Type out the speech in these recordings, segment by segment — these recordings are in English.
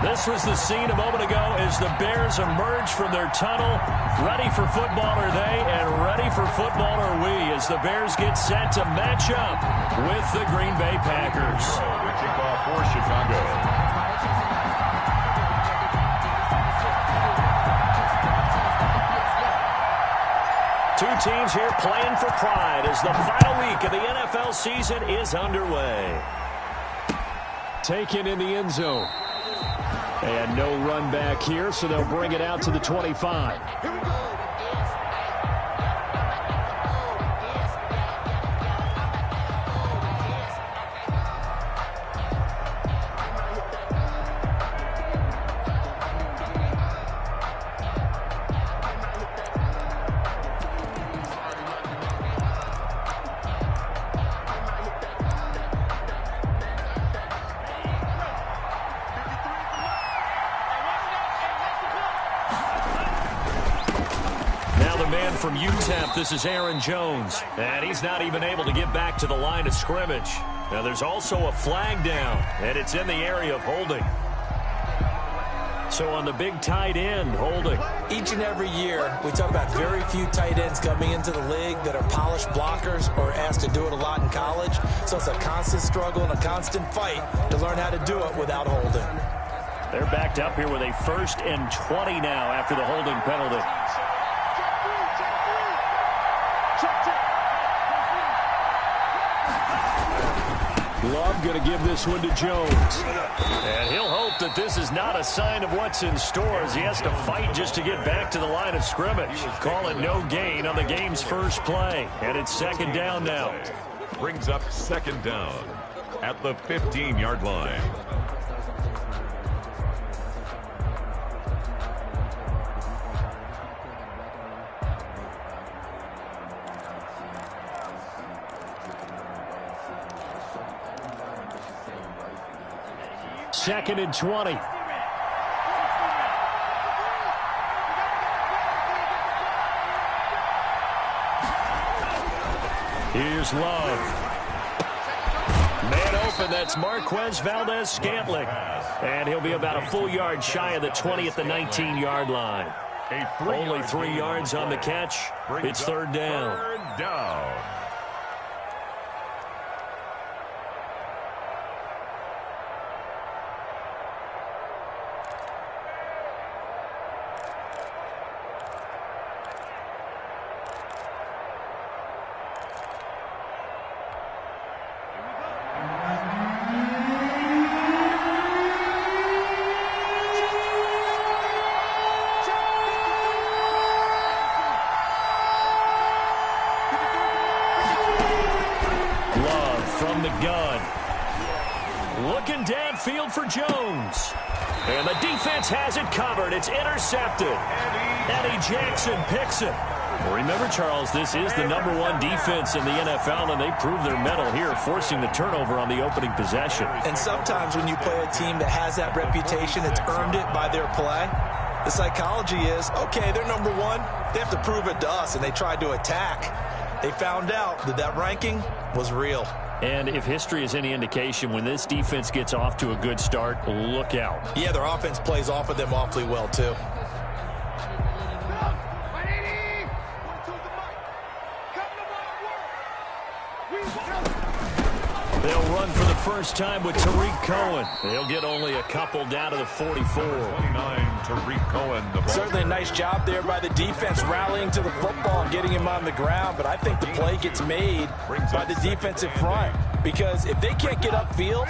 This was the scene a moment ago as the Bears emerge from their tunnel. Ready for football are they, and ready for football are we as the Bears get set to match up with the Green Bay Packers. The kickoff for Chicago. Two teams here playing for pride as the final week of the NFL season is underway. Taken in the end zone. And no run back here, so they'll bring it out to the 25. From UTEP, this is Aaron Jones, and he's not even able to get back to the line of scrimmage. Now there's also a flag down, and it's in the area of holding. So on the big tight end, holding. Each and every year, we talk about very few tight ends coming into the league that are polished blockers or asked to do it a lot in college. So it's a constant struggle and a constant fight to learn how to do it without holding. They're backed up here with a 1st and 20 now after the holding penalty. Love going to give this one to Jones. And he'll hope that this is not a sign of what's in store as he has to fight just to get back to the line of scrimmage. Call it no gain on the game's first play. And it's 2nd down now. Brings up 2nd down at the 15-yard line. Second and 20. Here's Love. Man open, that's Marquez Valdez-Scantling. And he'll be about a full yard shy of the 20 at the 19-yard line. Only 3 yards on the catch. It's 3rd down. 3rd down. Downfield for Jones. And the defense has it covered. It's intercepted. Eddie Jackson picks it. Remember, Charles, this is the #1 defense in the NFL, and they prove their mettle here, forcing the turnover on the opening possession. And sometimes when you play a team that has that reputation, it's earned it by their play. The psychology is, okay, they're #1. They have to prove it to us, and they tried to attack. They found out that that ranking was real. And if history is any indication, when this defense gets off to a good start, look out. Yeah, their offense plays off of them awfully well, too. They'll run for the first time with Tariq Cohen. They'll get only a couple down to the 44. 29, Tariq Cohen. Certainly a nice job there by the defense rallying to the football and getting him on the ground. But I think the play gets made by the defensive front. Because if they can't get upfield,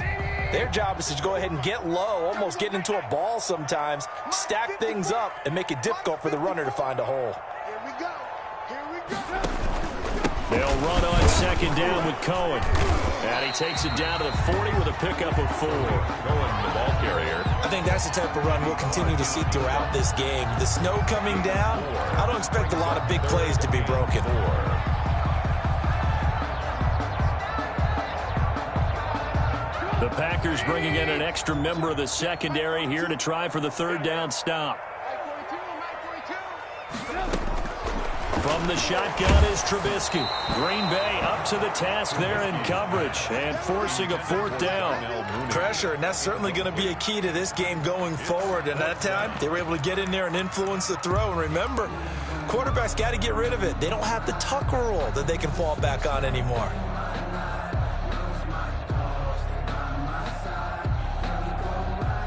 their job is to go ahead and get low, almost get into a ball sometimes, stack things up, and make it difficult for the runner to find a hole. Here we go. Here we go. They'll run on 2nd down with Cohen. And he takes it down to the 40 with a pickup of 4. Cohen, the ball carrier. I think that's the type of run we'll continue to see throughout this game. The snow coming down, I don't expect a lot of big plays to be broken. The Packers bringing in an extra member of the secondary here to try for the 3rd down stop. From the shotgun is Trubisky. Green Bay up to the task there in coverage and forcing a fourth down. Pressure, and that's certainly going to be a key to this game going forward. And that time, they were able to get in there and influence the throw. And remember, quarterbacks got to get rid of it. They don't have the Tucker rule that they can fall back on anymore.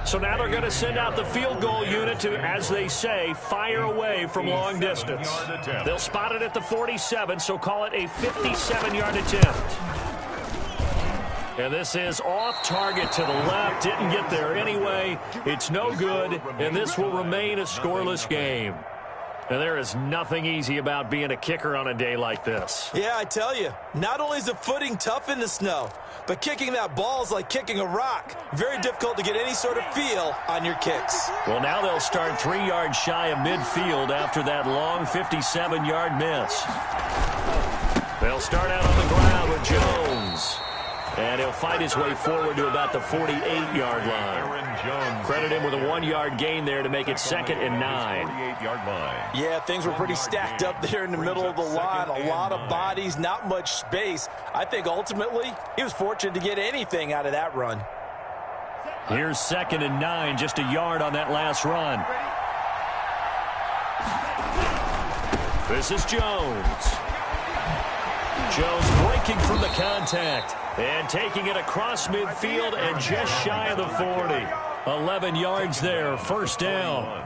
So now they're going to send out the field goal unit to, as they say, fire away from long distance. They'll spot it at the 47, so call it a 57-yard attempt. And this is off target to the left. Didn't get there anyway. It's no good, and this will remain a scoreless game. And there is nothing easy about being a kicker on a day like this. Yeah, I tell you, not only is the footing tough in the snow, but kicking that ball is like kicking a rock. Very difficult to get any sort of feel on your kicks. Well, now they'll start 3 yards shy of midfield after that long 57-yard miss. They'll start out on the ground with Jones. And he'll fight his way forward to about the 48-yard line. Credit him with a 1-yard gain there to make it 2nd and 9. 48-yard line. Yeah, things were pretty stacked up there in the middle of the line. A lot of bodies, not much space. I think ultimately he was fortunate to get anything out of that run. Here's 2nd and 9, just a yard on that last run. This is Jones. Jones breaking from the contact and taking it across midfield and just shy of the 40. 11 yards there, first down.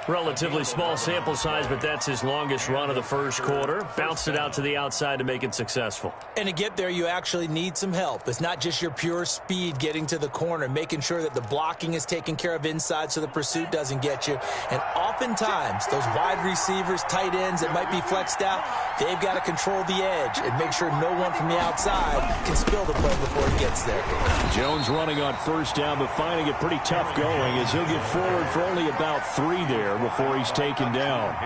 Relatively small sample size, but that's his longest run of the first quarter. Bounced it out to the outside to make it successful. And to get there, you actually need some help. It's not just your pure speed getting to the corner, making sure that the blocking is taken care of inside so the pursuit doesn't get you. And oftentimes, those wide receivers, tight ends that might be flexed out, they've got to control the edge and make sure no one from the outside can spill the play before it gets there. Jones running on first down, but finding it pretty tough going as he'll get forward for only about 3 there before he's taken down.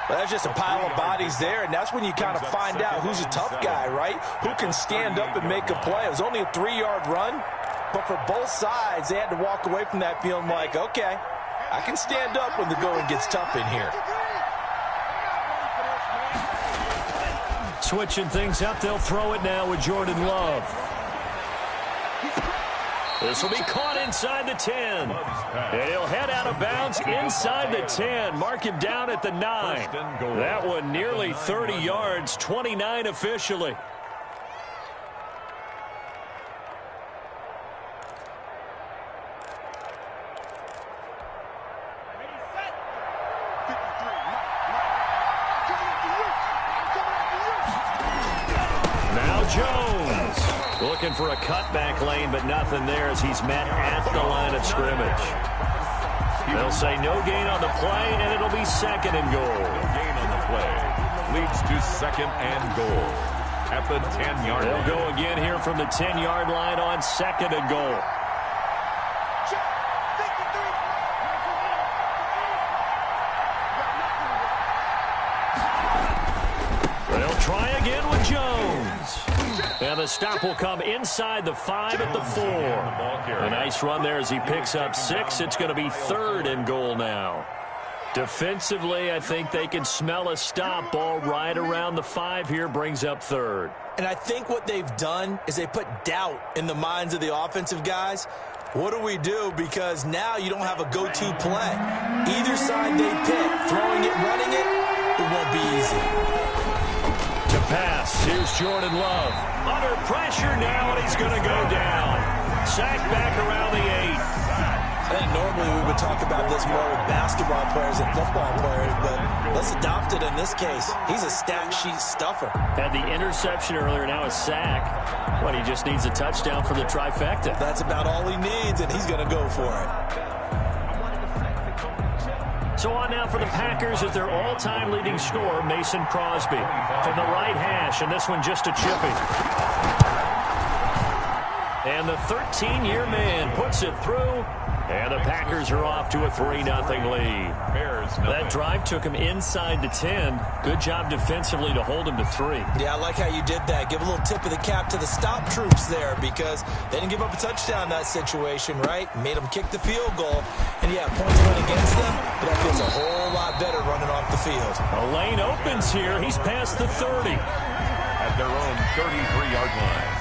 Well, that's just a pile of bodies there, and that's when you kind of find out who's a tough guy, right? Who can stand up and make a play. It was only a 3-yard run, but for both sides, they had to walk away from that feeling like, okay, I can stand up when the going gets tough in here. Switching things up, they'll throw it now with Jordan Love. This will be caught inside the 10. And he'll head out of bounds inside the 10. Mark him down at the 9. That one nearly 30 yards, 29 officially. Jones looking for a cutback lane, but nothing there as he's met at the line of scrimmage. They'll say no gain on the play, and it'll be 2nd and goal. No gain on the play. Leads to 2nd and goal at the 10-yard line. They'll go again here from the 10-yard line on 2nd and goal. They'll try again with Jones. And the stop will come inside the 5 at the 4. A nice run there as he picks up 6. It's going to be 3rd and goal now. Defensively, I think they can smell a stop. Ball right around the 5 here brings up 3rd. And I think what they've done is they put doubt in the minds of the offensive guys. What do we do? Because now you don't have a go-to play. Either side they pick, throwing it, running it, it won't be easy. To pass, here's Jordan Love. Under pressure now, and he's going to go down. Sacked back around the 8. I think normally we would talk about this more with basketball players and football players, but let's adopt it in this case. He's a stat sheet stuffer. Had the interception earlier, now a sack. Well, he just needs a touchdown for the trifecta. That's about all he needs, and he's going to go for it. So on now for the Packers at their all-time leading scorer, Mason Crosby. From the right hash, and this one just a chippy. And the 13-year man puts it through. And the Packers are off to a 3-0 lead. That drive took him inside the 10. Good job defensively to hold him to 3. Yeah, I like how you did that. Give a little tip of the cap to the stop troops there because they didn't give up a touchdown in that situation, right? Made them kick the field goal. And, yeah, points went against them, but that feels a whole lot better running off the field. A lane opens here. He's past the 30. At their own 33-yard line.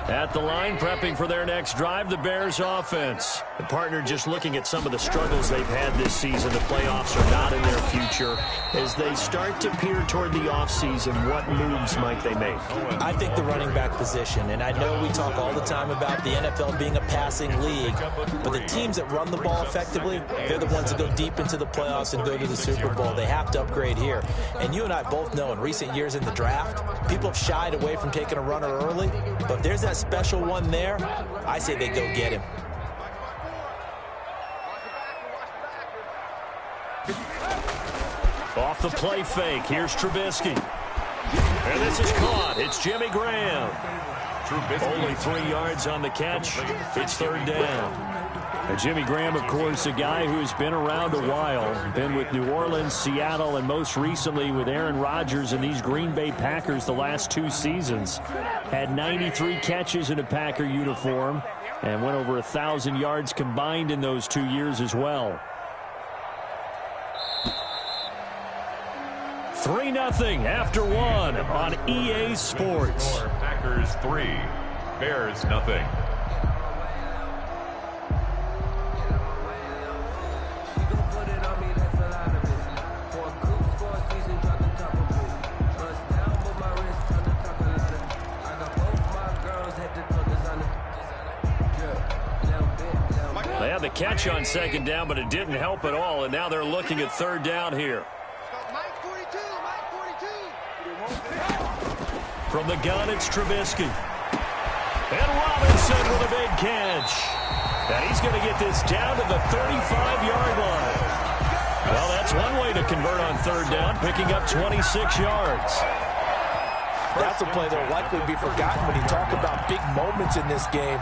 At the line, prepping for their next drive, the Bears offense. The partner just looking at some of the struggles they've had this season. The playoffs are not in their future. As they start to peer toward the offseason, what moves might they make? I think the running back position, and I know we talk all the time about the NFL being a passing league, but the teams that run the ball effectively, they're the ones that go deep into the playoffs and go to the Super Bowl. They have to upgrade here. And you and I both know in recent years in the draft, people have shied away from taking a runner early, but if there's that special one there, I say they go get him. Off the play fake, here's Trubisky. And this is caught. It's Jimmy Graham. Only 3 yards on the catch. It's third down. And Jimmy Graham, of course, a guy who has been around a while. Been with New Orleans, Seattle, and most recently with Aaron Rodgers and these Green Bay Packers the last 2 seasons. Had 93 catches in a Packer uniform and went over 1,000 yards combined in those 2 years as well. 3-0 after 1 on EA Sports. Packers 3, Bears nothing. They had the catch on second down, but it didn't help at all, and now they're looking at third down here. From the gun, it's Trubisky. And Robinson with a big catch. And he's going to get this down to the 35-yard line. Well, that's one way to convert on third down, picking up 26 yards. That's a play that will likely be forgotten when you talk about big moments in this game.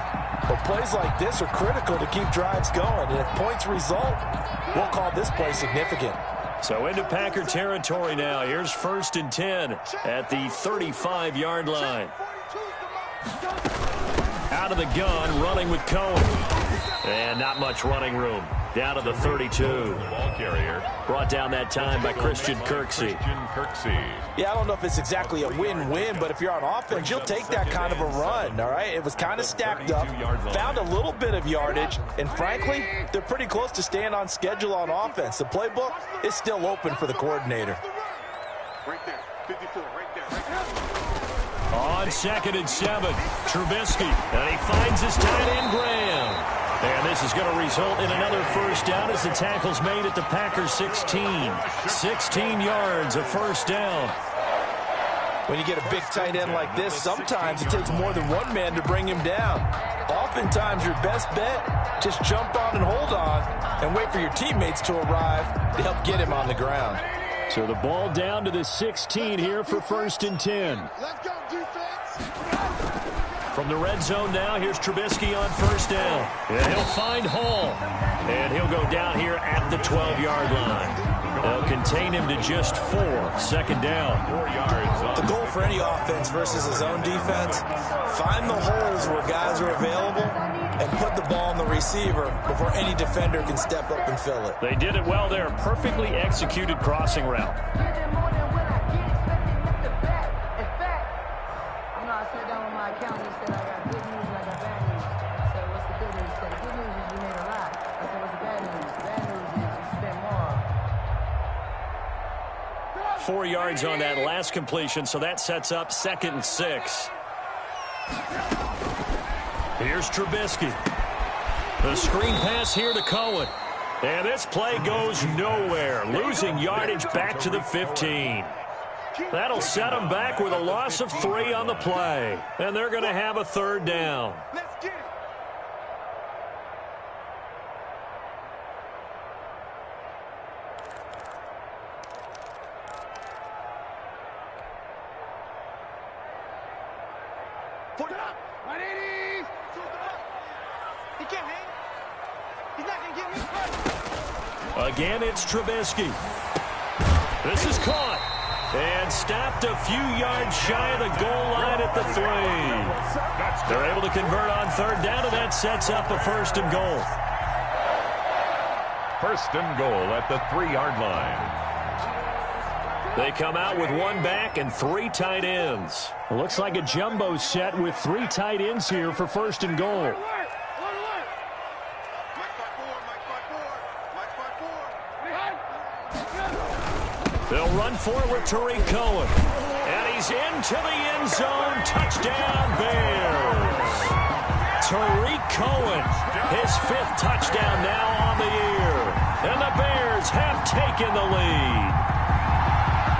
But plays like this are critical to keep drives going. And if points result, we'll call this play significant. So into Packer territory now. Here's 1st and 10 at the 35-yard line. Out of the gun, running with Cohen. And not much running room. Down to the 32. Ball carrier. Brought down that time by Christian Kirksey. Yeah, I don't know if it's exactly a win-win, but if you're on offense, you'll take that kind of a run, all right? It was kind of stacked up, found a little bit of yardage, and frankly, they're pretty close to staying on schedule on offense. The playbook is still open for the coordinator. Right there, 54, right there. On 2nd and 7, Trubisky, and he finds his tight end, Graham. And this is going to result in another first down as the tackle's made at the Packers 16. 16 yards, a first down. When you get a big tight end like this, sometimes it takes more than one man to bring him down. Oftentimes, your best bet, just jump on and hold on and wait for your teammates to arrive to help get him on the ground. So the ball down to the 16 here for 1st and 10. Let's go, defense. From the red zone now, here's Trubisky on first down. And he'll find Hall. And he'll go down here at the 12-yard line. They'll contain him to just 4. 2nd down. 4 yards. The goal for any offense versus his own defense, find the holes where guys are available and put the ball on the receiver before any defender can step up and fill it. They did it well there. Perfectly executed crossing route. Bad 4 yards on that last completion, so that sets up 2nd and 6. Here's Trubisky. The screen pass here to Cohen. And this play goes nowhere. Losing yardage back to the 15. That'll set them back with a loss of 3 on the play. And they're going to have a 3rd down. Let's get it. Put it up. 180. He can't hang. He's not going to get me. Again, it's Trubisky. This is caught. And stopped a few yards shy of the goal line at the 3. They're able to convert on 3rd down, and that sets up a 1st and goal. 1st and goal at the 3-yard line. They come out with 1 back and 3 tight ends. It looks like a jumbo set with 3 tight ends here for 1st and goal. They'll run for it with Tariq Cohen. And he's into the end zone. Touchdown, Bears. Tariq Cohen, his 5th touchdown now on the year. And the Bears have taken the lead.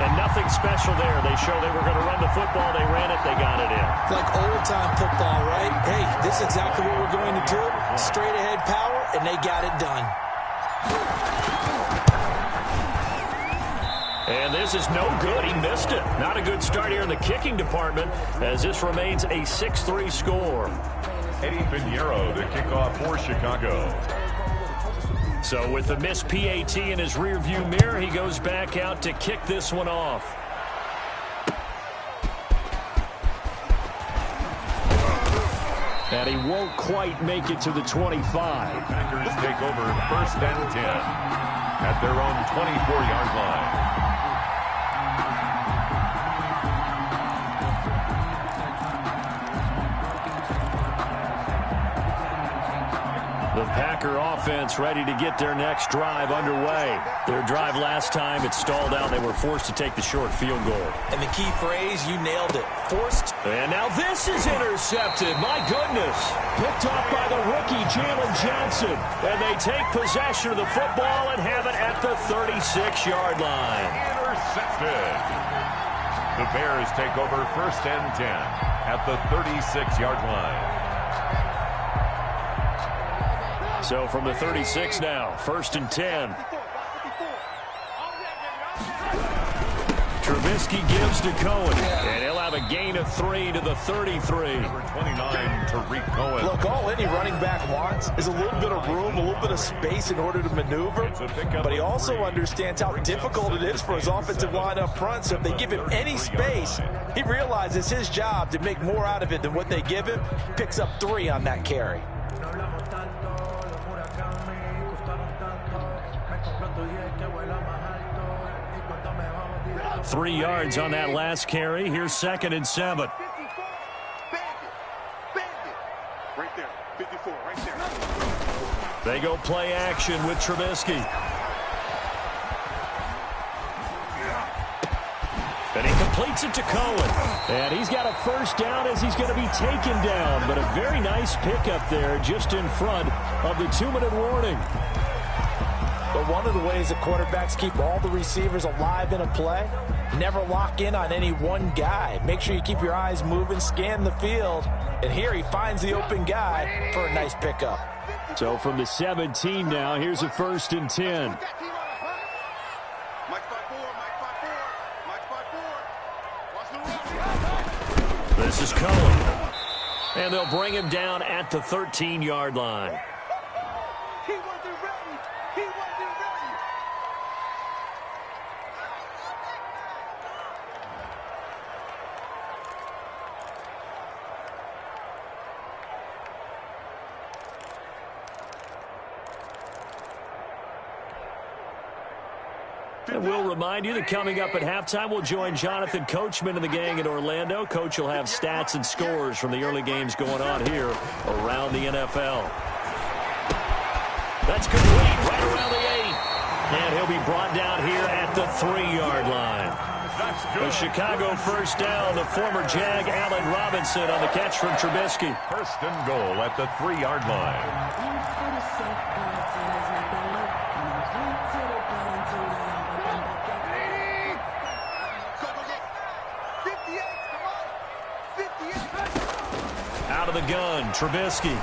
And nothing special there. They showed they were going to run the football. They ran it. They got it in. Like old-time football, right? Hey, this is exactly what we're going to do. Straight-ahead power, and they got it done. And this is no good. He missed it. Not a good start here in the kicking department as this remains a 6-3 score. Eddie Pinheiro to kick off for Chicago. So with the missed PAT in his rearview mirror, he goes back out to kick this one off. And he won't quite make it to the 25. Packers take over 1st and 10 at their own 24-yard line. The Packer offense ready to get their next drive underway. Their drive last time, it stalled out. They were forced to take the short field goal. And the key phrase, you nailed it. Forced. And now this is intercepted. My goodness. Picked off by the rookie, Jalen Johnson. And they take possession of the football and have it at the 36-yard line. Intercepted. The Bears take over 1st and 10 at the 36-yard line. So from the 36 now, 1st and 10. Trubisky gives to Cohen, and he'll have a gain of 3 to the 33. Number 29, Tariq Cohen. Look, all any running back wants is a little bit of room, a little bit of space in order to maneuver. But he also understands how difficult it is for his offensive line up front. So if they give him any space, he realizes his job to make more out of it than what they give him. Picks up 3 on that carry. 3 yards on that last carry. Here's 2nd and 7. Right there. 54, right there. They go play action with Trubisky. And he completes it to Cohen. And he's got a 1st down as he's going to be taken down. But a very nice pickup there just in front of the 2-minute warning. But one of the ways that quarterbacks keep all the receivers alive in a play, never lock in on any one guy. Make sure you keep your eyes moving, scan the field. And here he finds the open guy for a nice pickup. So from the 17 now, here's a 1st and 10. This is Cohen. And they'll bring him down at the 13-yard line. He wasn't ready. He wasn't ready. And we'll remind you that coming up at halftime, we'll join Jonathan Coachman and the gang in Orlando. Coach will have stats and scores from the early games going on here around the NFL. That's complete right around the 8. And he'll be brought down here at the 3-yard line. The Chicago 1st down, the former Jag Allen Robinson on the catch from Trubisky. 1st and goal at the 3-yard line. of the gun. Trubisky.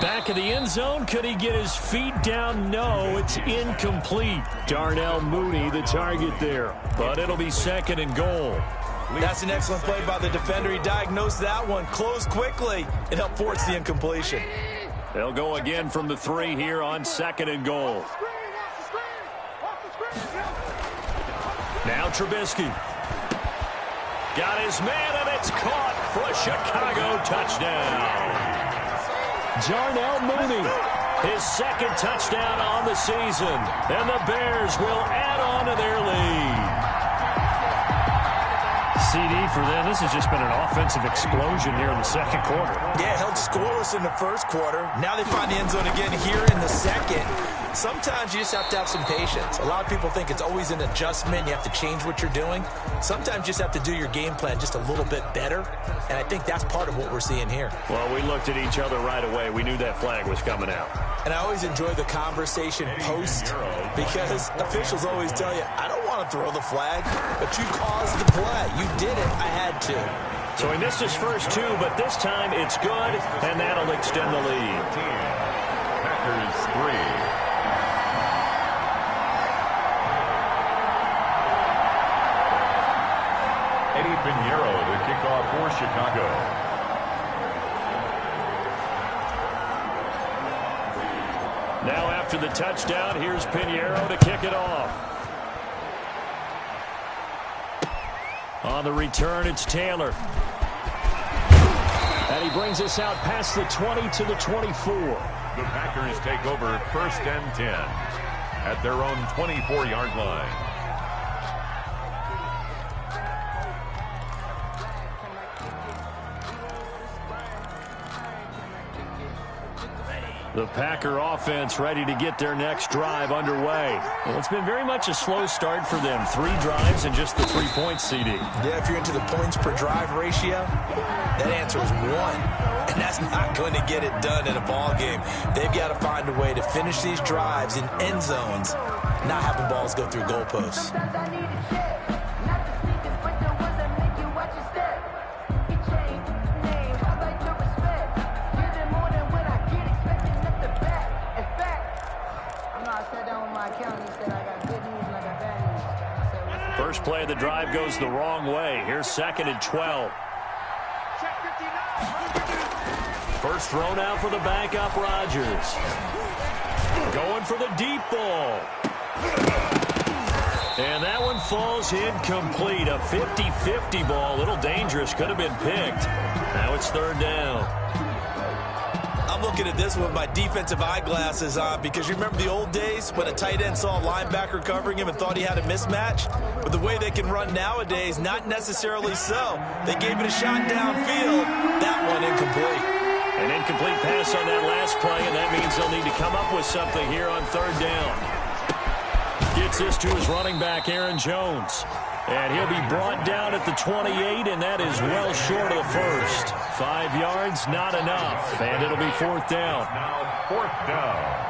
Back of the end zone. Could he get his feet down? No, it's incomplete. Darnell Mooney, the target there. But it'll be 2nd and goal. That's an excellent play by the defender. He diagnosed that one, closed quickly, and helped force the incompletion. They'll go again from the 3 here on 2nd and goal. Now Trubisky. Got his man, and it's caught for a Chicago touchdown. Darnell Mooney, his 2nd touchdown on the season, and the Bears will add on to their lead. CD for them. This has just been an offensive explosion here in the 2nd quarter. Yeah, held scoreless in the 1st quarter. Now they find the end zone again here in the 2nd. Sometimes you just have to have some patience. A lot of people think it's always an adjustment. You have to change what you're doing. Sometimes you just have to do your game plan just a little bit better, and I think that's part of what we're seeing here. Well, we looked at each other right away. We knew that flag was coming out. And I always enjoy the conversation post because officials always tell you, I don't want to throw the flag, but you caused the play. You did it. I had to. So he missed his first 2, but this time it's good, and that'll extend the lead. Packers 3. Eddie Pinheiro, the kickoff for Chicago. Now after the touchdown, here's Pinheiro to kick it off. On the return, it's Taylor. And he brings us out past the 20 to the 24. The Packers take over 1st and 10 at their own 24-yard line. The Packer offense ready to get their next drive underway. Well, it's been very much a slow start for them. 3 drives and just the 3 points, CD. Yeah, if you're into the points per drive ratio, that answer is 1. And that's not going to get it done in a ball game. They've got to find a way to finish these drives in end zones, not having balls go through goalposts. First play of the drive goes the wrong way. Here's 2nd and 12. First thrown out for the backup, Rodgers. Going for the deep ball. And that one falls incomplete. A 50-50 ball. A little dangerous. Could have been picked. Now it's 3rd down. I'm looking at this with my defensive eyeglasses on because you remember the old days when a tight end saw a linebacker covering him and thought he had a mismatch? But the way they can run nowadays, not necessarily so. They gave it a shot downfield. That one incomplete. An incomplete pass on that last play, and that means they'll need to come up with something here on 3rd down. Gets this to his running back, Aaron Jones. And he'll be brought down at the 28, and that is well short of the first. 5 yards, not enough, and it'll be 4th down. Now 4th down.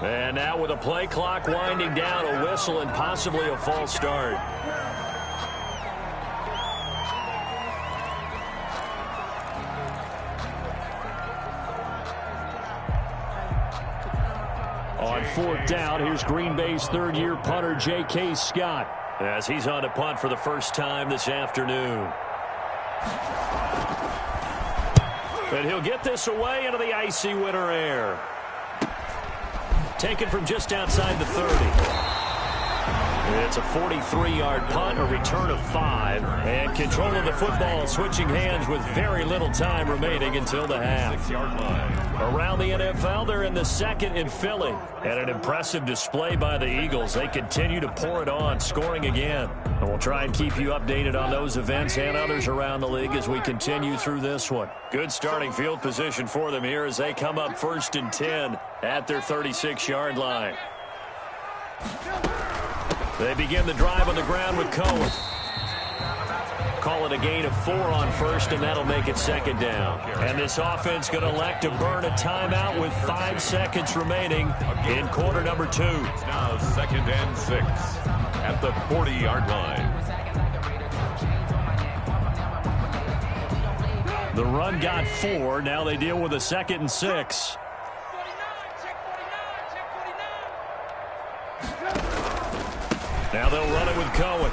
And now with a play clock winding down, a whistle and possibly a false start. On 4th down, here's Green Bay's 3rd-year punter, J.K. Scott, as he's on to punt for the first time this afternoon. And he'll get this away into the icy winter air. Taken from just outside the 30. It's a 43-yard punt, a return of 5, and control of the football switching hands with very little time remaining until the half. 6-yard line. Around the NFL, they're in the 2nd in Philly. And an impressive display by the Eagles. They continue to pour it on, scoring again. And we'll try and keep you updated on those events and others around the league as we continue through this one. Good starting field position for them here as they come up 1st and 10 at their 36-yard line. They begin the drive on the ground with Cohen. Call it a gain of 4 on first, and that'll make it second down. And this offense going to elect to burn a timeout with 5 seconds remaining in quarter number 2. It's now 2nd and 6 at the 40-yard line. The run got 4. Now they deal with a 2nd and 6. Now they'll run it with Cohen.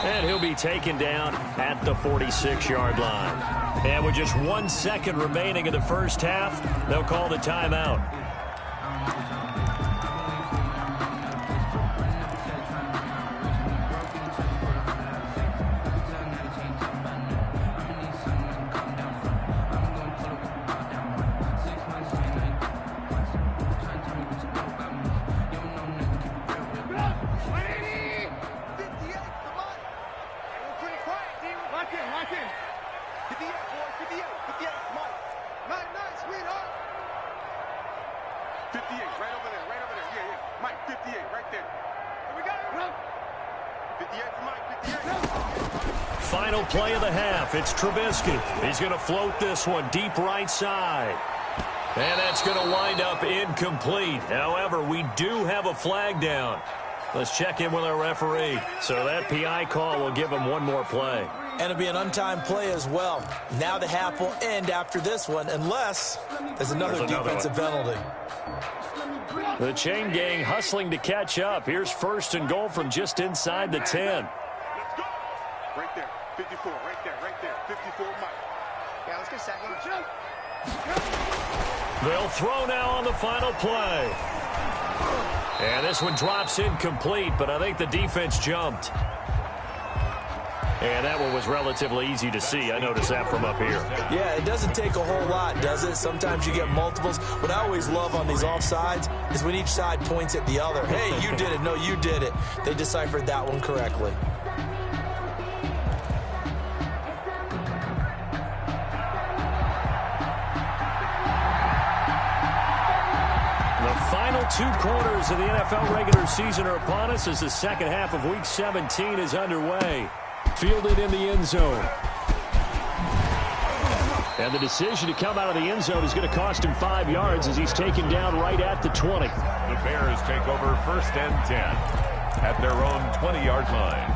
And he'll be taken down at the 46-yard line. And with just 1 second remaining in the first half, they'll call the timeout. Final play of the half. It's Trubisky. He's going to float this one deep right side. And that's going to wind up incomplete. However, we do have a flag down. Let's check in with our referee. So that PI call will give him one more play. And it'll be an untimed play as well. Now the half will end after this one, unless there's another defensive penalty. The chain gang hustling to catch up. Here's 1st and goal from just inside the 10. Let's go. Right there. 54. Right there. Right there. 54, Mike. Yeah, let's get a second. They'll throw now on the final play. And this one drops incomplete, but I think the defense jumped. And that one was relatively easy to see. I noticed that from up here. Yeah, it doesn't take a whole lot, does it? Sometimes you get multiples. What I always love on these offsides is when each side points at the other. Hey, you did it. No, you did it. They deciphered that one correctly. The final 2 quarters of the NFL regular season are upon us as the second half of Week 17 is underway. Fielded in the end zone. And the decision to come out of the end zone is going to cost him 5 yards as he's taken down right at the 20. The Bears take over 1st and 10 at their own 20-yard line.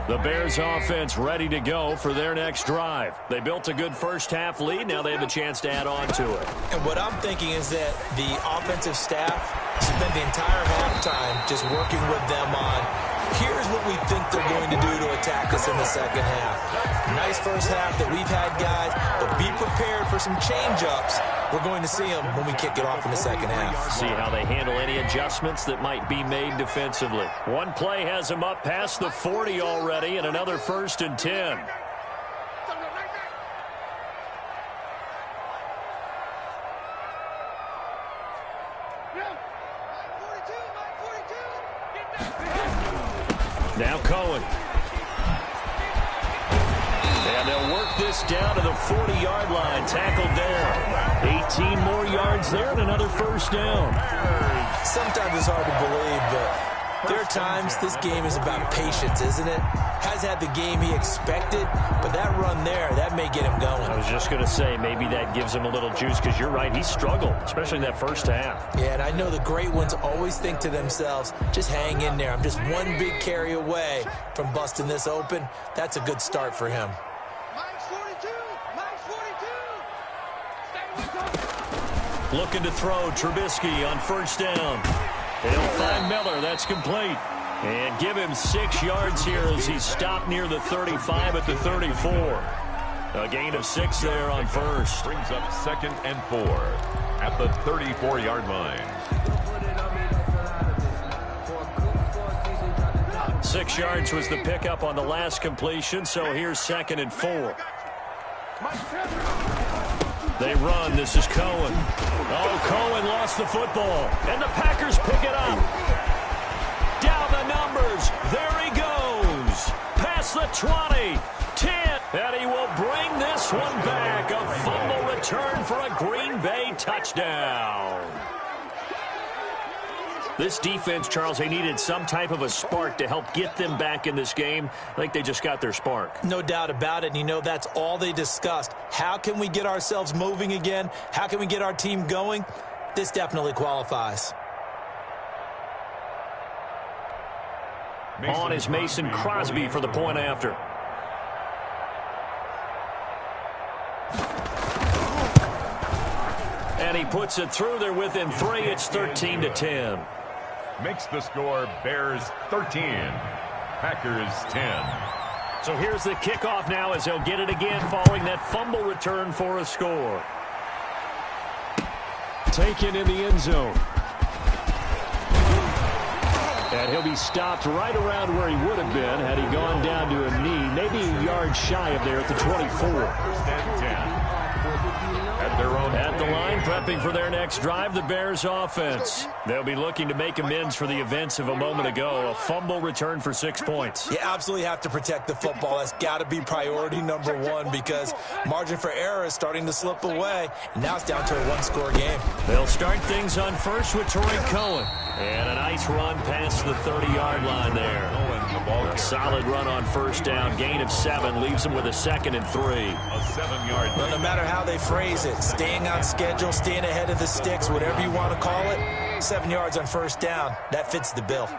The Bears offense ready to go for their next drive. They built a good first half lead. Now they have a chance to add on to it. And what I'm thinking is that the offensive staff spent the entire halftime just working with them on, here's what we think they're going to do to attack us in the second half. Nice first half that we've had, guys, but be prepared for some change-ups. We're going to see them when we kick it off in the second half. See how they handle any adjustments that might be made defensively. One play has them up past the 40 already, and another 1st and 10. Now Cohen. And they'll work this down to the 40-yard line. Tackled there. 18 more yards there and another 1st down. Sometimes it's hard to believe, but there are times this game is about patience, isn't it? Has had the game he expected, but that run there, that may get him going. I was just going to say, maybe that gives him a little juice, because you're right, he struggled, especially in that first half. Yeah, and I know the great ones always think to themselves, just hang in there. I'm just one big carry away from busting this open. That's a good start for him. Mike's 42. Mike's 42. Stay with him. Looking to throw, Trubisky on 1st down. They'll find Miller. That's complete. And give him 6 yards here as he's stopped near the 35 at the 34. A gain of 6 there on 1st. Brings up 2nd and 4 at the 34-yard line. 6 yards was the pickup on the last completion, so here's 2nd and 4. They run. This is Cohen. Oh, Cohen lost the football. And the Packers pick it up. Down the numbers. There he goes. Past the 20. 10. And he will bring this one back. A fumble return for a Green Bay touchdown. This defense, Charles, they needed some type of a spark to help get them back in this game. I think they just got their spark. No doubt about it. And, you know, that's all they discussed. How can we get ourselves moving again? How can we get our team going? This definitely qualifies. On is Mason Crosby for the point after. And he puts it through. They're within 3. It's 13-10. Makes the score Bears 13, Packers 10. So here's the kickoff now as he'll get it again following that fumble return for a score. Taken in the end zone. And he'll be stopped right around where he would have been had he gone down to a knee, maybe a yard shy of there at the 24. First and 10. At the line, prepping for their next drive, the Bears offense. They'll be looking to make amends for the events of a moment ago. A fumble return for 6 points. You absolutely have to protect the football. That's got to be priority number one because margin for error is starting to slip away. And now it's down to a one-score game. They'll start things on first with Torrey Cohen. And a nice run past the 30-yard line there. A solid run on first down. Gain of 7 leaves them with a 2nd and 3. A 7-yard. Well, no matter how they phrase it, staying on schedule, staying ahead of the sticks, whatever you want to call it, 7 yards on first down, that fits the bill.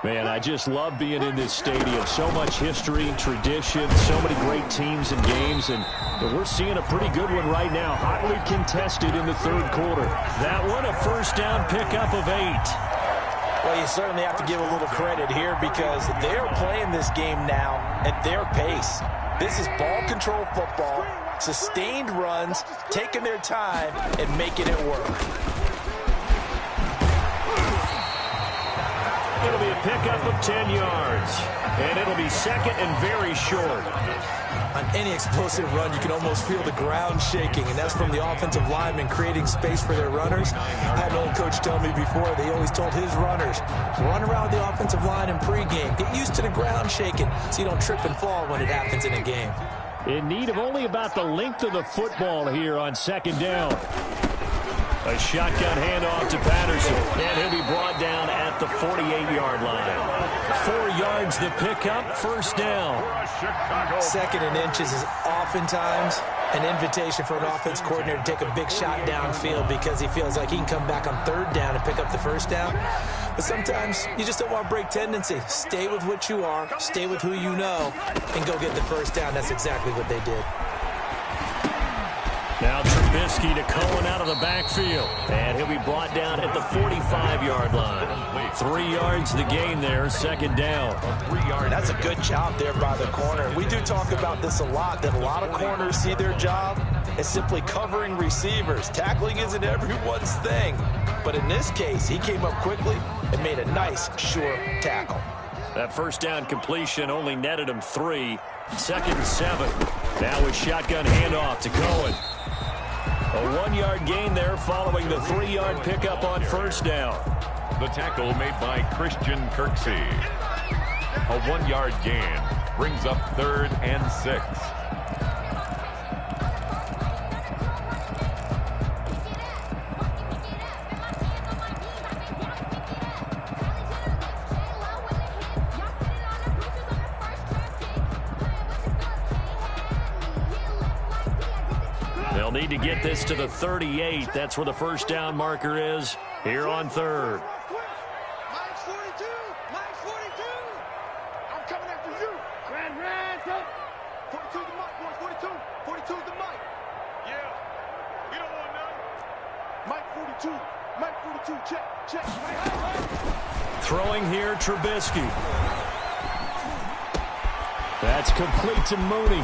Man, I just love being in this stadium. So much history, tradition, so many great teams and games, and we're seeing a pretty good one right now. Hotly contested in the third quarter. That one, a first down pickup of 8. Well, you certainly have to give a little credit here because they're playing this game now at their pace. This is ball control football, sustained runs, taking their time, and making it work. It'll be a pickup of 10 yards, and it'll be 2nd and very short. On any explosive run, you can almost feel the ground shaking, and that's from the offensive linemen creating space for their runners. I had an old coach tell me before, they always told his runners, run around the offensive line in pregame. Get used to the ground shaking so you don't trip and fall when it happens in a game. In need of only about the length of the football here on 2nd down. A shotgun handoff to Patterson, and he'll be brought down at the 48-yard line. 4 yards the pickup, first down. 2nd and inches is oftentimes an invitation for an offense coordinator to take a big shot downfield because he feels like he can come back on 3rd down and pick up the first down. But sometimes you just don't want to break tendency. Stay with what you are, stay with who you know, and go get the first down. That's exactly what they did. Now Trubisky to Cohen out of the backfield. And he'll be brought down at the 45-yard line. 3 yards the gain there, 2nd down. 3 yards. That's a good job there by the corner. We do talk about this a lot, that a lot of corners see their job as simply covering receivers. Tackling isn't everyone's thing. But in this case, he came up quickly and made a nice, sure tackle. That first down completion only netted him 3. 2nd and 7. Now with shotgun handoff to Cohen. A 1-yard gain there following the 3-yard pickup on first down. The tackle made by Christian Kirksey. A 1-yard gain brings up 3rd and 6. They'll need to get this to the 38. That's where the first down marker is here on 3rd. Mike's 42. Mike's 42. I'm coming after you. Ran, up. 42 the mic, boy. 42. 42 the mic. Yeah. We don't want none. Mike 42. Mike 42. Check. Throwing here, Trubisky. That's complete to Mooney.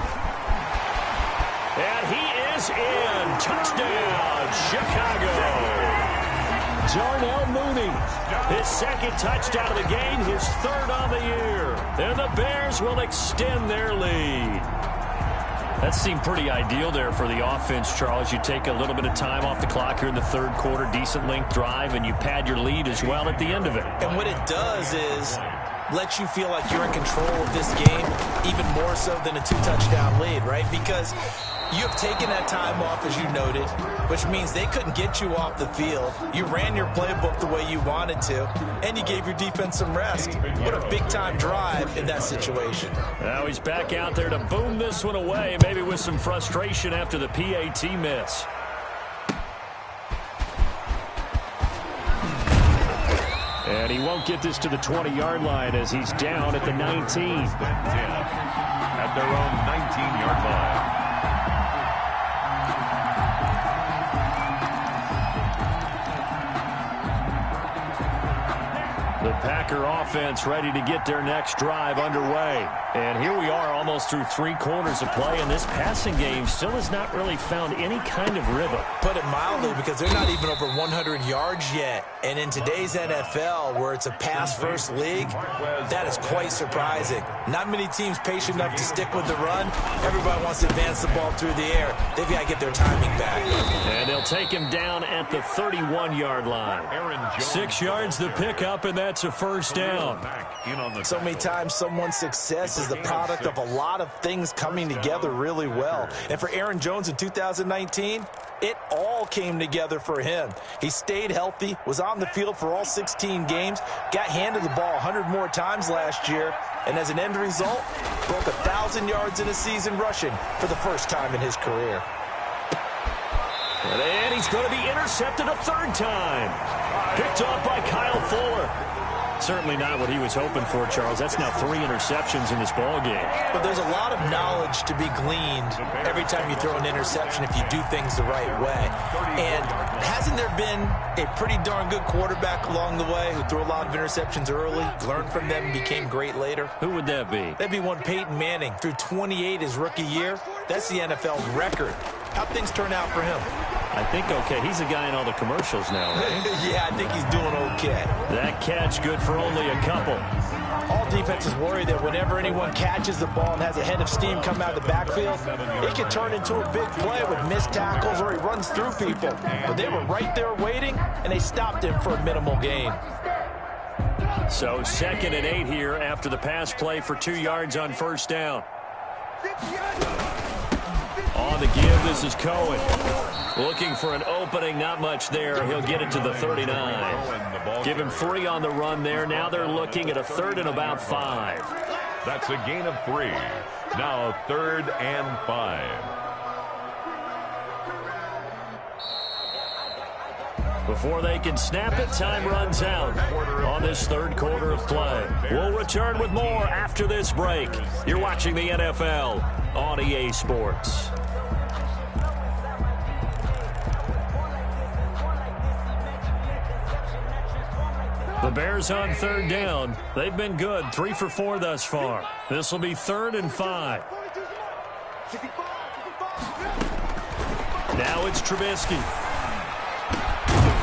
And he is in. Touchdown, Chicago. Darnell Mooney. His 2nd touchdown of the game, his 3rd on the year. And the Bears will extend their lead. That seemed pretty ideal there for the offense, Charles. You take a little bit of time off the clock here in the 3rd quarter, decent length drive, and you pad your lead as well at the end of it. And what it does is lets you feel like you're in control of this game, even more so than a 2-touchdown lead, right? Because you have taken that time off, as you noted, which means they couldn't get you off the field. You ran your playbook the way you wanted to, and you gave your defense some rest. What a big-time drive in that situation. Now he's back out there to boom this one away, maybe with some frustration after the PAT miss. And he won't get this to the 20-yard line as he's down at the 19. At their own 19-yard line. The Packer offense ready to get their next drive underway. And here we are almost through 3 quarters of play, and this passing game still has not really found any kind of rhythm. Put it mildly, because they're not even over 100 yards yet. And in today's NFL, where it's a pass-first league, that is quite surprising. Not many teams patient enough to stick with the run. Everybody wants to advance the ball through the air. They've got to get their timing back. And they'll take him down at the 31-yard line. 6 yards the pickup, and that's a first down. So many times someone's success is the product of a lot of things coming together really well. And for Aaron Jones in 2019, it all came together for him. He stayed healthy, was on the field for all 16 games, got handed the ball 100 more times last year, and as an end result, broke 1,000 yards in a season rushing for the first time in his career. And he's going to be intercepted a 3rd time. Picked off by Kyle Fuller. Certainly not what he was hoping for, Charles. That's now 3 interceptions in this ballgame. But there's a lot of knowledge to be gleaned every time you throw an interception if you do things the right way. And hasn't there been a pretty darn good quarterback along the way who threw a lot of interceptions early, learned from them, and became great later? Who would that be? That'd be one Peyton Manning. Threw 28 his rookie year. That's the NFL's record. How'd things turn out for him? I think okay. He's a guy in all the commercials now, right? Yeah, I think he's doing okay. That catch good for only a couple. All defenses worry that whenever anyone catches the ball and has a head of steam come out of the backfield, it can turn into a big play with missed tackles or he runs through people. But they were right there waiting, and they stopped him for a minimal gain. So 2nd and 8 here after the pass play for 2 yards on first down. On the give, this is Cohen. Looking for an opening, not much there. He'll get it to the 39. Give him 3 on the run there. Now they're looking at a 3rd and about 5. That's a gain of 3. Now 3rd and 5. Before they can snap it, time runs out on this 3rd quarter of play. We'll return with more after this break. You're watching the NFL on EA Sports. The Bears on 3rd down. They've been good, 3 for 4 thus far. This will be 3rd and 5. Now it's Trubisky.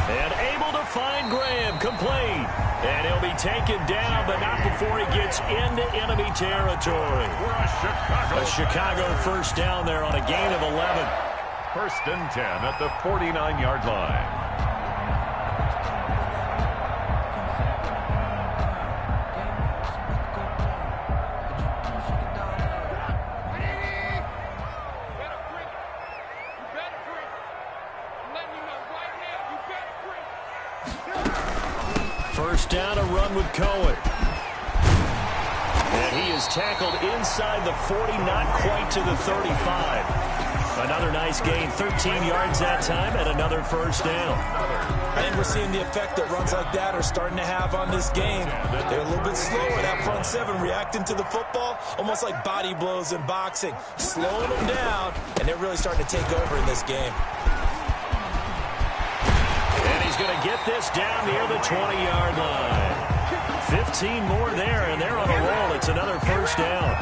And able to find Graham, complete. And he'll be taken down, but not before he gets into enemy territory. A Chicago first down there on a gain of 11. 1st and 10 at the 49-yard line. First down, a run with Cohen. And he is tackled inside the 40, not quite to the 35. Another nice gain, 13 yards that time, and another first down. I think we're seeing the effect that runs like that are starting to have on this game. They're a little bit slower, that front 7 reacting to the football, almost like body blows in boxing, slowing them down, and they're really starting to take over in this game. And he's going to get this down near the 20-yard line. 15 more there, and they're on a roll. It's another first down.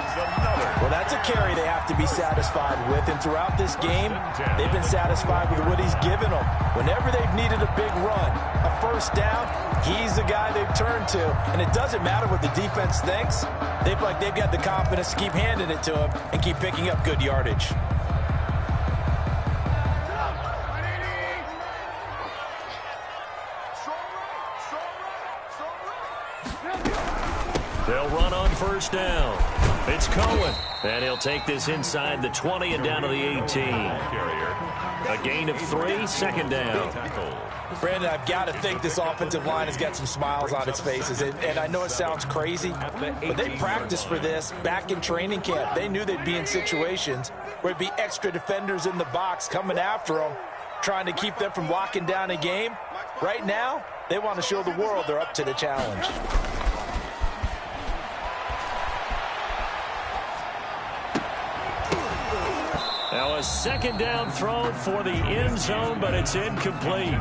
Well, that's a carry they have to be satisfied with, and throughout this game, they've been satisfied with what he's given them. Whenever they've needed a big run, a first down, he's the guy they've turned to, and it doesn't matter what the defense thinks. They've got the confidence to keep handing it to him and keep picking up good yardage. They'll run on first down. It's Cohen. And he'll take this inside the 20 and down to the 18. A gain of 3, second down. Brandon, I've got to think this offensive line has got some smiles on its faces. And I know it sounds crazy, but they practiced for this back in training camp. They knew they'd be in situations where it'd be extra defenders in the box coming after them, trying to keep them from locking down a game. Right now, they want to show the world they're up to the challenge. Now a second down throw for the end zone, but it's incomplete.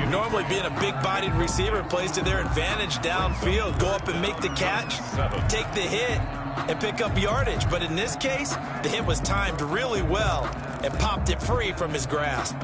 Normally being a big-bodied receiver plays to their advantage downfield. Go up and make the catch, take the hit, and pick up yardage. But in this case, the hit was timed really well and popped it free from his grasp.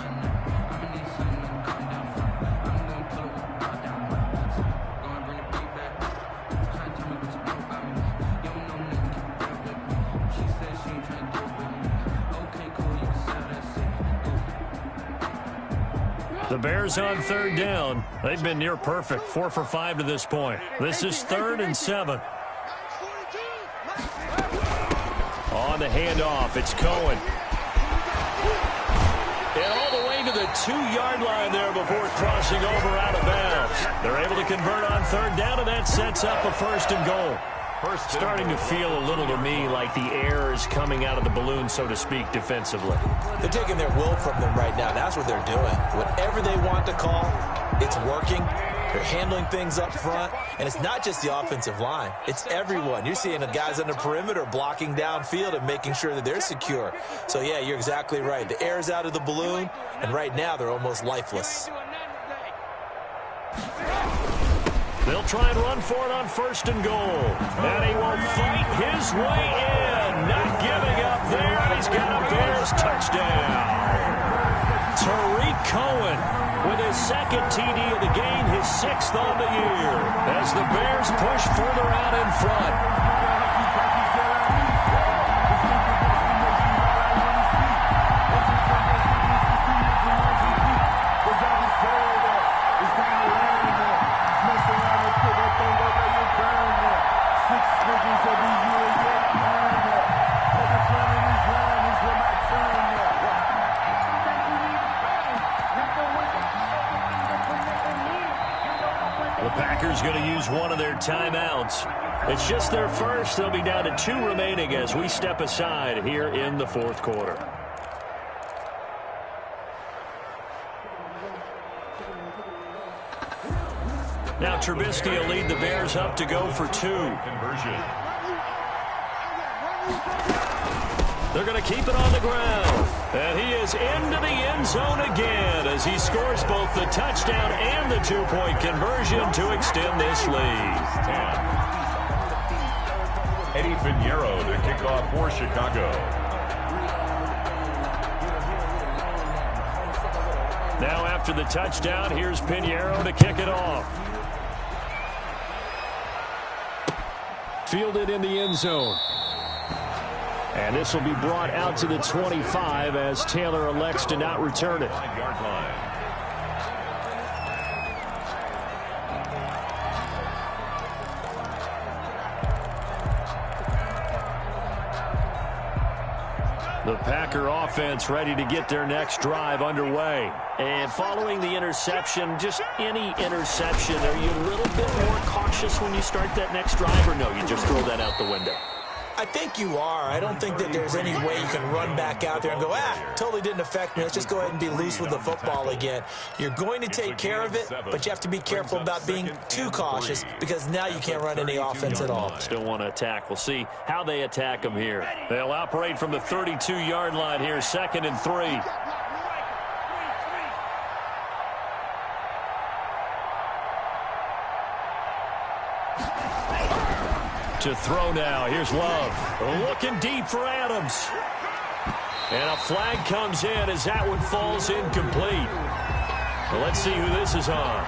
The Bears on third down. They've been near perfect, 4 for 5 to this point. This is 3rd and 7. On the handoff, it's Cohen. And all the way to the 2-yard line there before crossing over out of bounds. They're able to convert on third down, and that sets up a 1st and goal. Starting to feel a little to me like the air is coming out of the balloon, so to speak, defensively. They're taking their will from them right now. That's what they're doing. Whatever they want to call, it's working. They're handling things up front. And it's not just the offensive line. It's everyone. You're seeing the guys on the perimeter blocking downfield and making sure that they're secure. So, yeah, you're exactly right. The air's out of the balloon, and right now they're almost lifeless. They'll try and run for it on 1st and goal. And he will fight his way in. Not giving up there. He's got a Bears touchdown. Tariq Cohen with his 2nd TD of the game, his 6th on the year. As the Bears push further out in front. Packers going to use one of their timeouts. It's just their first. They'll be down to 2 remaining as we step aside here in the 4th quarter. Now Trubisky will lead the Bears up to go for 2. Conversion. They're going to keep it on the ground. And he is into the end zone again as he scores both the touchdown and the 2-point conversion to extend this lead. 10. Eddie Pinheiro to kick off for Chicago. Now after the touchdown, here's Pinheiro to kick it off. Fielded in the end zone. And this will be brought out to the 25 as Taylor elects to not return it. 9-yard line. The Packer offense ready to get their next drive underway. And following the interception, just any interception, are you a little bit more cautious when you start that next drive, or no, you just throw that out the window? I think you are. I don't think that there's any way you can run back out there and go, totally didn't affect me. Let's just go ahead and be loose with the football again. You're going to take care of it, but you have to be careful about being too cautious because now you can't run any offense at all. Still want to attack. We'll see how they attack them here. They'll operate from the 32-yard line here, 2nd and 3. To throw now. Here's Love. Looking deep for Adams. And a flag comes in as that one falls incomplete. Well, let's see who this is on.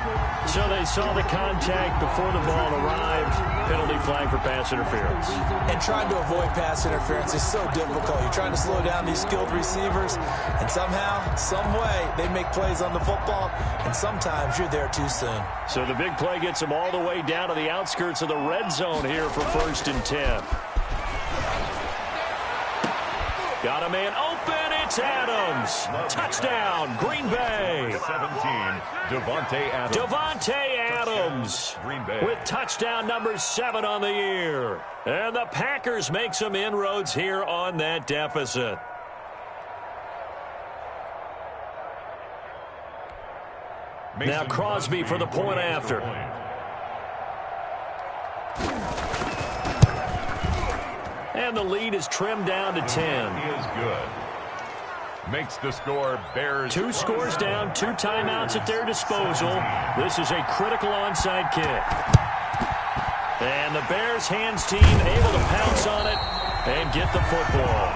So they saw the contact before the ball arrived. Penalty flag for pass interference. And trying to avoid pass interference is so difficult. You're trying to slow down these skilled receivers, and somehow, some way, they make plays on the football, and sometimes you're there too soon. So the big play gets them all the way down to the outskirts of the red zone here for 1st and 10. Got a man open. It's Adams. Touchdown, Green Bay. 17, Davante Adams. Davante Adams Green Bay. with touchdown number 7 on the year. And the Packers make some inroads here on that deficit. Now Crosby for the point after. And the lead is trimmed down to 10. He is good. Makes the score Bears. 2 scores down, 2 timeouts at their disposal. This is a critical onside kick. And the Bears hands team able to pounce on it and get the football.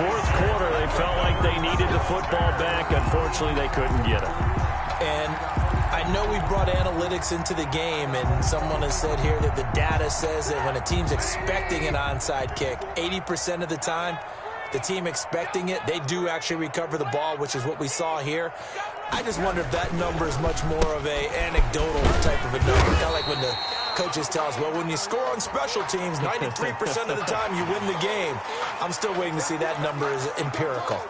4th quarter, they felt like they needed the football back. Unfortunately, they couldn't get it. And I know we brought analytics into the game, and someone has said here that the data says that when a team's expecting an onside kick, 80% of the time, the team expecting it, they do actually recover the ball, which is what we saw here. I just wonder if that number is much more of a anecdotal type of a number. Kind of like when the coaches tell us, well, when you score on special teams, 93% of the time you win the game. I'm still waiting to see that number is empirical.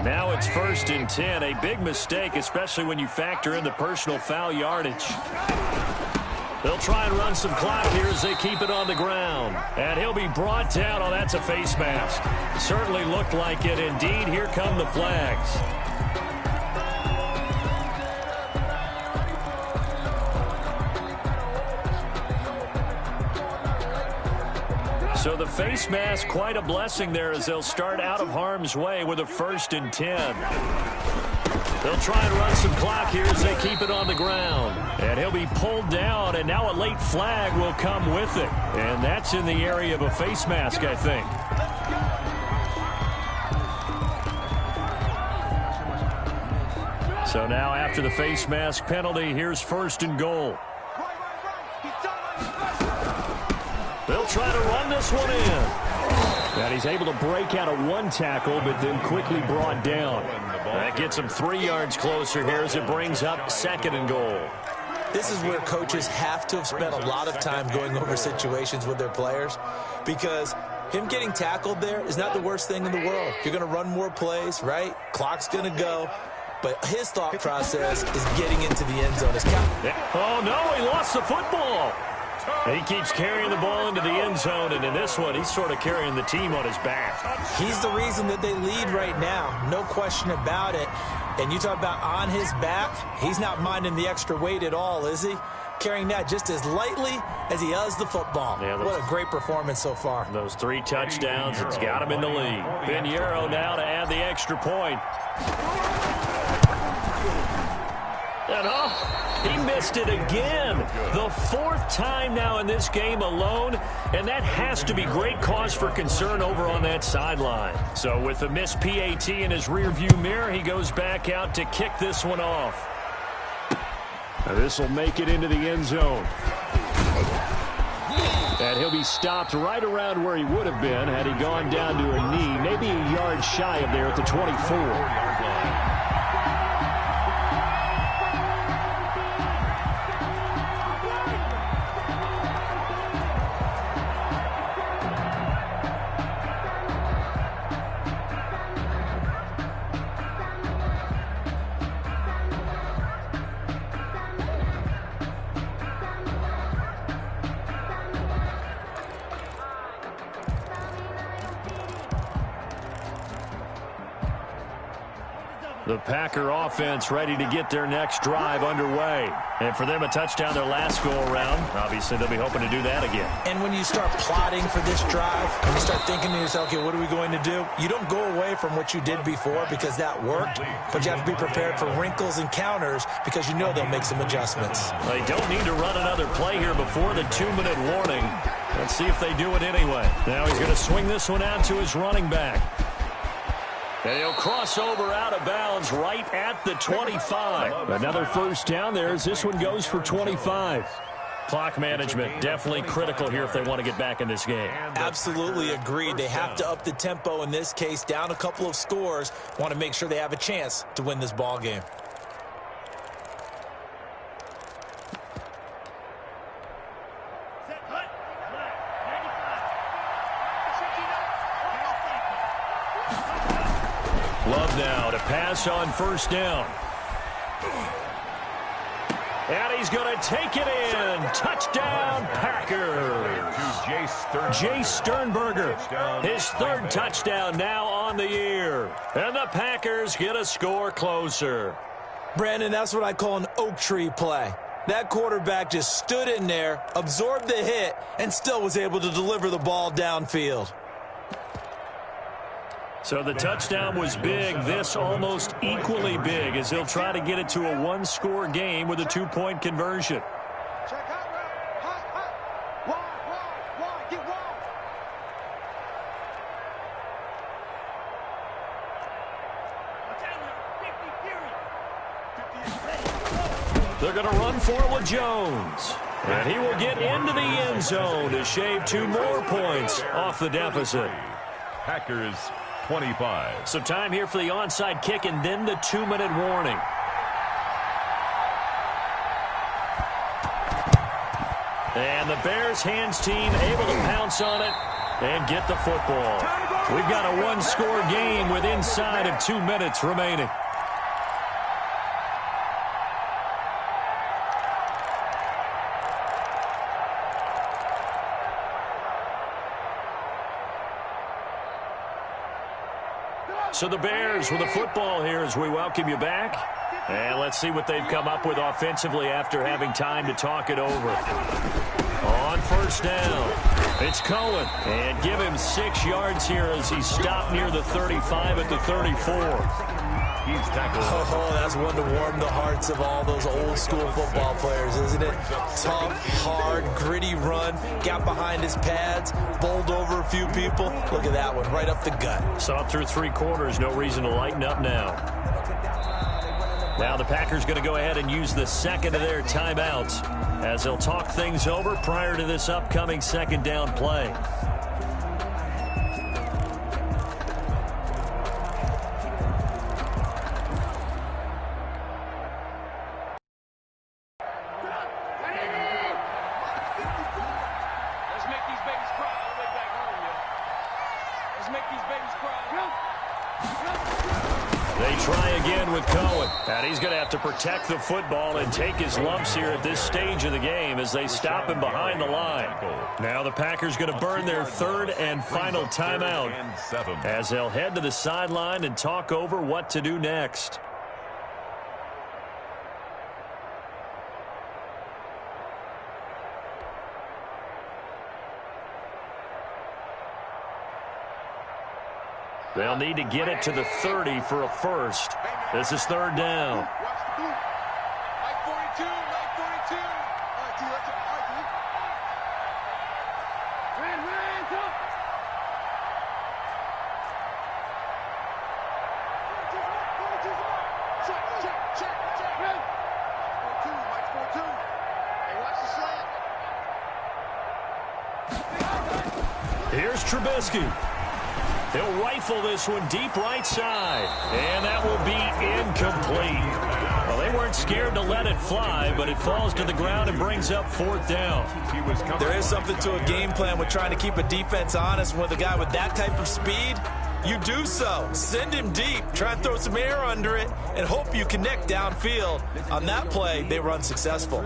Now it's 1st and 10, a big mistake, especially when you factor in the personal foul yardage. They'll try and run some clock here as they keep it on the ground. And he'll be brought down. Oh, that's a face mask. Certainly looked like it. Indeed, here come the flags. So the face mask, quite a blessing there as they'll start out of harm's way with a 1st and 10. They'll try and run some clock here as they keep it on the ground. And he'll be pulled down, and now a late flag will come with it. And that's in the area of a face mask, I think. So now after the face mask penalty, here's 1st and goal. They'll try to run this one in. And he's able to break out of 1 tackle, but then quickly brought down. That gets him 3 yards closer here as it brings up 2nd and goal. This is where coaches have to have spent a lot of time going over situations with their players, because him getting tackled there is not the worst thing in the world. You're going to run more plays, right? Clock's going to go. But his thought process is getting into the end zone. Oh, no, he lost the football. He keeps carrying the ball into the end zone, and in this one, he's sort of carrying the team on his back. He's the reason that they lead right now, no question about it. And you talk about on his back, he's not minding the extra weight at all, is he? Carrying that just as lightly as he does the football. Yeah, what a great performance so far. Those 3 touchdowns, it's got him in the lead. Pinheiro now to add the extra point. And he missed it again. The 4th time now in this game alone, and that has to be great cause for concern over on that sideline. So with the missed PAT in his rearview mirror, he goes back out to kick this one off. Now this will make it into the end zone. And he'll be stopped right around where he would have been had he gone down to a knee, maybe a yard shy of there at the 24-yard line. The Packer offense ready to get their next drive underway. And for them, a touchdown their last go-around. Obviously, they'll be hoping to do that again. And when you start plotting for this drive, and you start thinking to yourself, okay, what are we going to do? You don't go away from what you did before because that worked, but you have to be prepared for wrinkles and counters because you know they'll make some adjustments. They don't need to run another play here before the 2-minute warning. Let's see if they do it anyway. Now he's going to swing this one out to his running back. And he'll cross over out of bounds right at the 25. Another first down there as this one goes for 25. Clock management definitely critical here if they want to get back in this game. Absolutely agreed. They have to up the tempo in this case, down a couple of scores. Want to make sure they have a chance to win this ball game. Love now to pass on first down. And he's going to take it in. Touchdown, Packers. Jay Sternberger, his third touchdown now on the year. And the Packers get a score closer. Brandon, that's what I call an oak tree play. That quarterback just stood in there, absorbed the hit, and still was able to deliver the ball downfield. So the touchdown was big. This almost equally big as he'll try to get it to a one-score game with a two-point conversion. Check out, high. Wide, get wide. They're going to run for it with Jones. And he will get into the end zone to shave 2 more points off the deficit. Packers 25. So time here for the onside kick and then the 2-minute warning. And the Bears hands team able to pounce on it and get the football. We've got a one-score game with inside of 2 minutes remaining. So the Bears with the football here as we welcome you back. And let's see what they've come up with offensively after having time to talk it over. On first down, it's Cohen. And give him 6 yards here as he stopped near the 35 at the 34. He's tackled. Oh, that's one to warm the hearts of all those old school football players, isn't it? Tough, hard, gritty run. Got behind his pads, bowled over a few people. Look at that one, right up the gut. Saw it through 3 quarters. No reason to lighten up now. Now the Packers going to go ahead and use the second of their timeouts as they'll talk things over prior to this upcoming second down play. They try again with Cohen. And he's going to have to protect the football and take his lumps here at this stage of the game as they stop him behind the line. Now the Packers going to burn their third and final timeout as they'll head to the sideline and talk over what to do next. They'll need to get it to the 30 for a first. This is third down. Watch the boot. Like 42, like 42. All right, D, let's go. All right, D. Hands up. Check. Mike's 42. Hey, watch the slant. Here's Trubisky. He'll rifle this one deep right side. And that will be incomplete. Well, they weren't scared to let it fly, but it falls to the ground and brings up fourth down. There is something to a game plan with trying to keep a defense honest. With a guy with that type of speed, you do so. Send him deep. Try and throw some air under it and hope you connect downfield. On that play, they were unsuccessful.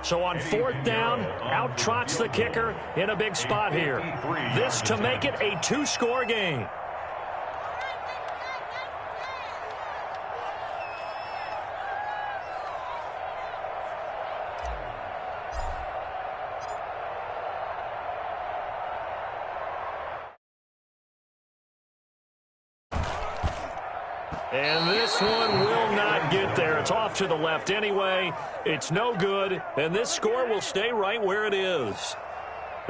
So on 4th down, out trots the kicker in a big spot here. This to make it a 2-score game. And this one will not get there. It's off to the left anyway. It's no good, and this score will stay right where it is.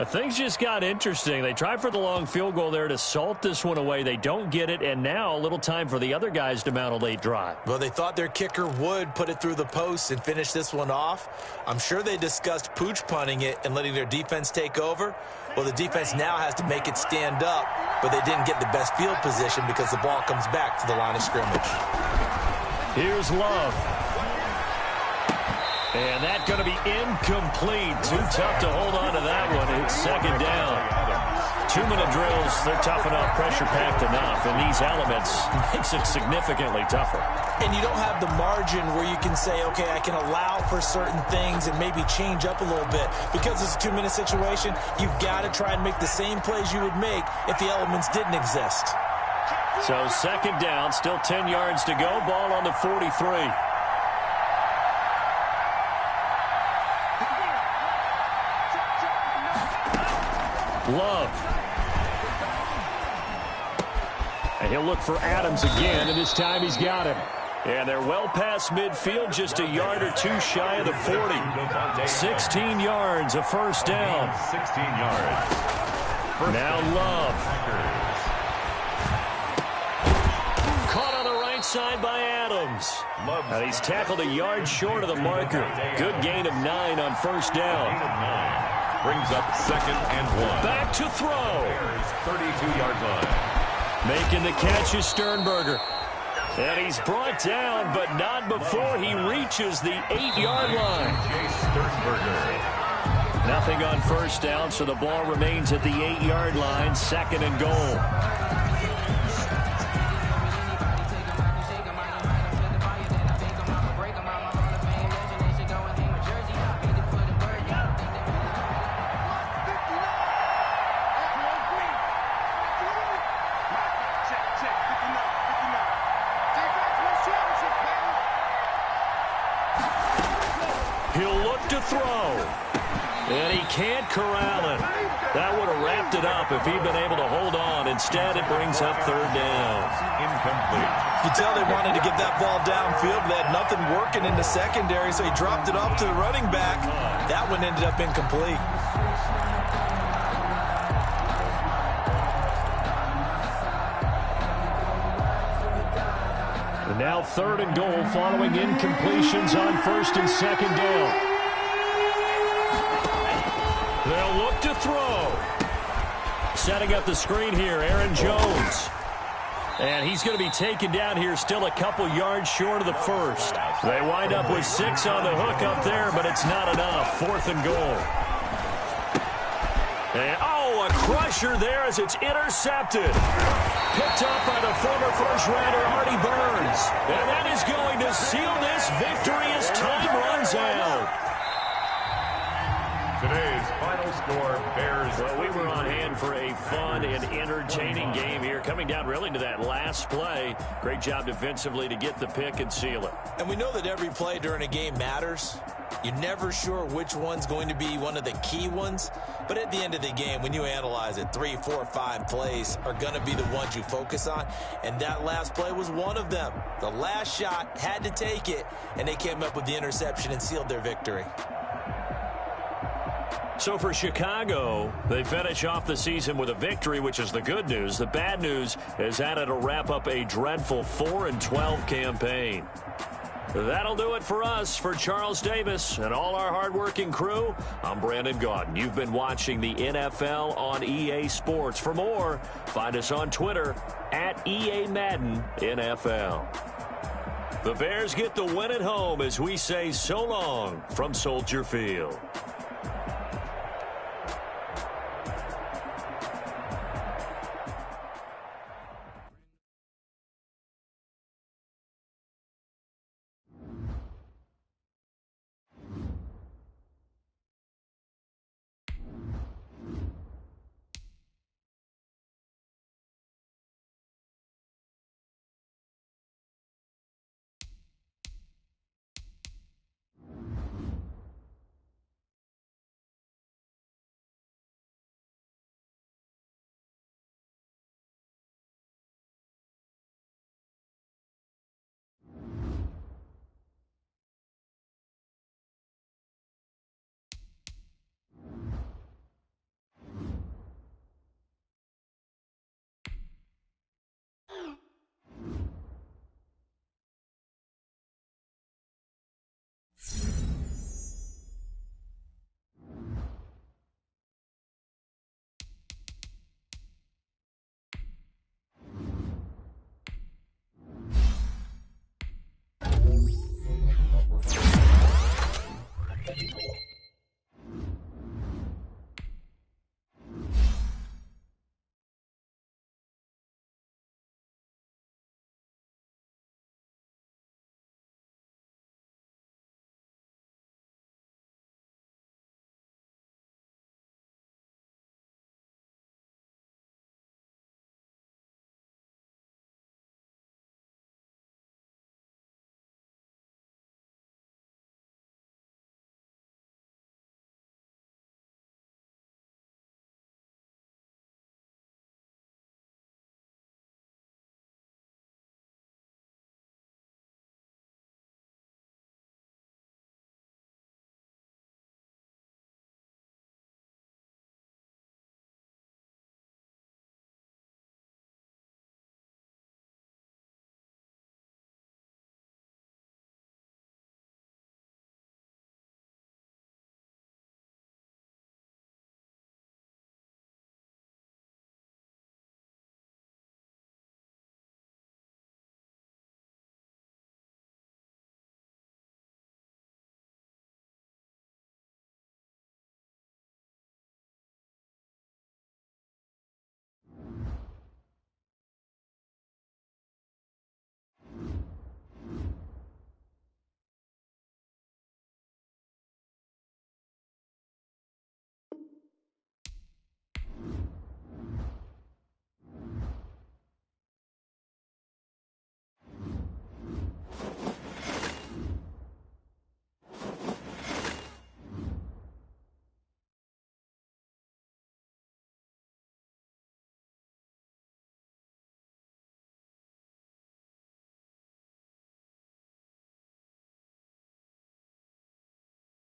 Things just got interesting. They tried for the long field goal there to salt this one away. They don't get it, and now a little time for the other guys to mount a late drive. Well, they thought their kicker would put it through the post and finish this one off. I'm sure they discussed pooch punting it and letting their defense take over. Well, the defense now has to make it stand up, but they didn't get the best field position because the ball comes back to the line of scrimmage. Here's Love. And that's going to be incomplete. Too tough to hold on to that one. It's 2nd down. 2-minute drills, they're tough enough, pressure-packed enough. And these elements makes it significantly tougher. And you don't have the margin where you can say, okay, I can allow for certain things and maybe change up a little bit. Because it's a 2-minute situation, you've got to try and make the same plays you would make if the elements didn't exist. So 2nd down, still 10 yards to go. Ball on the 43. Love. And he'll look for Adams again, and this time he's got him. And they're well past midfield, just a yard or two shy of the 40. 16 yards, a 1st down. 16 yards. Now Love. Caught on the right side by Adams. And he's tackled a yard short of the marker. Good gain of 9 on 1st down. Brings up 2nd and 1. Back to throw. 32-yard line. Making the catch is Sternberger. And he's brought down, but not before he reaches the 8-yard line. Sternberger. Nothing on 1st down, so the ball remains at the 8-yard line, 2nd and goal. He'll look to throw. And he can't corral it. That would have wrapped it up if he'd been able to hold on. Instead, it brings up 3rd down. Incomplete. You can tell they wanted to get that ball downfield. They had nothing working in the secondary, so he dropped it off to the running back. That one ended up incomplete. And now 3rd and goal following incompletions on 1st and 2nd down. They'll look to throw. Setting up the screen here, Aaron Jones. And he's going to be taken down here still a couple yards short of the 1st. They wind up with 6 on the hook up there, but it's not enough. 4th and goal. And, a crusher there as it's intercepted. Picked up by the former first-rounder Artie Burns. And that is going to seal this victory as time runs out. Today's final score, Bears. Well, we were on hand for a fun and entertaining game here. Coming down really to that last play. Great job defensively to get the pick and seal it. And we know that every play during a game matters. You're never sure which one's going to be one of the key ones. But at the end of the game, when you analyze it, 3, 4, 5 plays are going to be the ones you focus on. And that last play was one of them. The last shot had to take it, and they came up with the interception and sealed their victory. So for Chicago, they finish off the season with a victory, which is the good news. The bad news is that it'll wrap up a dreadful 4-12 campaign. That'll do it for us. For Charles Davis and all our hardworking crew, I'm Brandon Gaudin. You've been watching the NFL on EA Sports. For more, find us on Twitter at EA Madden NFL. The Bears get the win at home as we say so long from Soldier Field.